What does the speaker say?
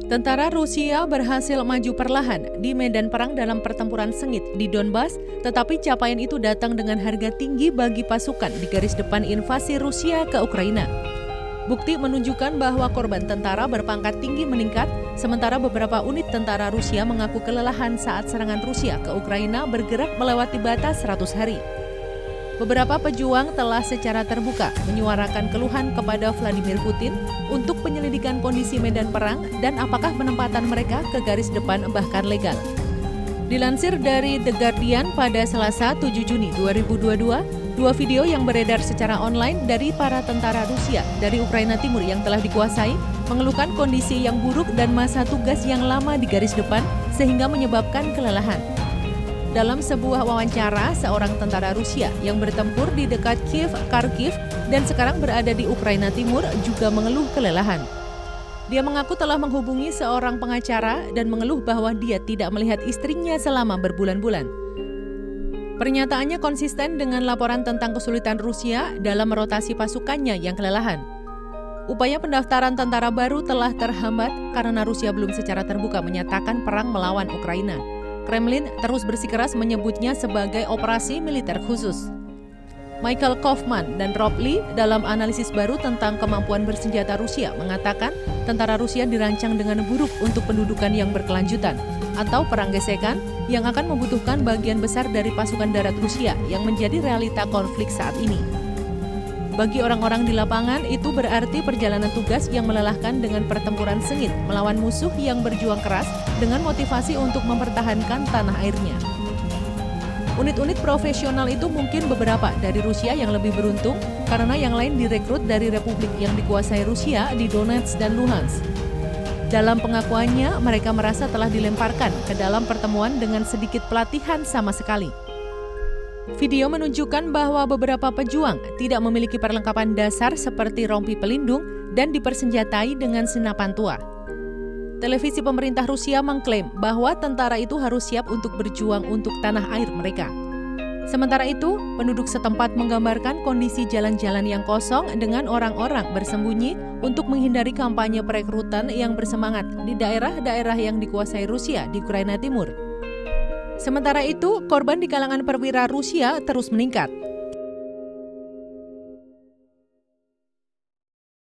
Tentara Rusia berhasil maju perlahan di medan perang dalam pertempuran sengit di Donbas, tetapi capaian itu datang dengan harga tinggi bagi pasukan di garis depan invasi Rusia ke Ukraina. Bukti menunjukkan bahwa korban tentara berpangkat tinggi meningkat, sementara beberapa unit tentara Rusia mengaku kelelahan saat serangan Rusia ke Ukraina bergerak melewati batas 100 hari. Beberapa pejuang telah secara terbuka menyuarakan keluhan kepada Vladimir Putin untuk penyelidikan kondisi medan perang dan apakah penempatan mereka ke garis depan bahkan legal. Dilansir dari The Guardian pada Selasa 7 Juni 2022, dua video yang beredar secara online dari para tentara Rusia dari Ukraina Timur yang telah dikuasai mengeluhkan kondisi yang buruk dan masa tugas yang lama di garis depan sehingga menyebabkan kelelahan. Dalam sebuah wawancara, seorang tentara Rusia yang bertempur di dekat Kiev, Kharkiv, dan sekarang berada di Ukraina Timur juga mengeluh kelelahan. Dia mengaku telah menghubungi seorang pengacara dan mengeluh bahwa dia tidak melihat istrinya selama berbulan-bulan. Pernyataannya konsisten dengan laporan tentang kesulitan Rusia dalam merotasi pasukannya yang kelelahan. Upaya pendaftaran tentara baru telah terhambat karena Rusia belum secara terbuka menyatakan perang melawan Ukraina. Kremlin terus bersikeras menyebutnya sebagai operasi militer khusus. Michael Kaufman dan Rob Lee dalam analisis baru tentang kemampuan bersenjata Rusia mengatakan tentara Rusia dirancang dengan buruk untuk pendudukan yang berkelanjutan atau perang gesekan yang akan membutuhkan bagian besar dari pasukan darat Rusia yang menjadi realita konflik saat ini. Bagi orang-orang di lapangan, itu berarti perjalanan tugas yang melelahkan dengan pertempuran sengit melawan musuh yang berjuang keras dengan motivasi untuk mempertahankan tanah airnya. Unit-unit profesional itu mungkin beberapa dari Rusia yang lebih beruntung karena yang lain direkrut dari republik yang dikuasai Rusia di Donetsk dan Luhansk. Dalam pengakuannya, mereka merasa telah dilemparkan ke dalam pertemuan dengan sedikit pelatihan sama sekali. Video menunjukkan bahwa beberapa pejuang tidak memiliki perlengkapan dasar seperti rompi pelindung dan dipersenjatai dengan senapan tua. Televisi pemerintah Rusia mengklaim bahwa tentara itu harus siap untuk berjuang untuk tanah air mereka. Sementara itu, penduduk setempat menggambarkan kondisi jalan-jalan yang kosong dengan orang-orang bersembunyi untuk menghindari kampanye perekrutan yang bersemangat di daerah-daerah yang dikuasai Rusia di Ukraina Timur. Sementara itu, korban di kalangan perwira Rusia terus meningkat.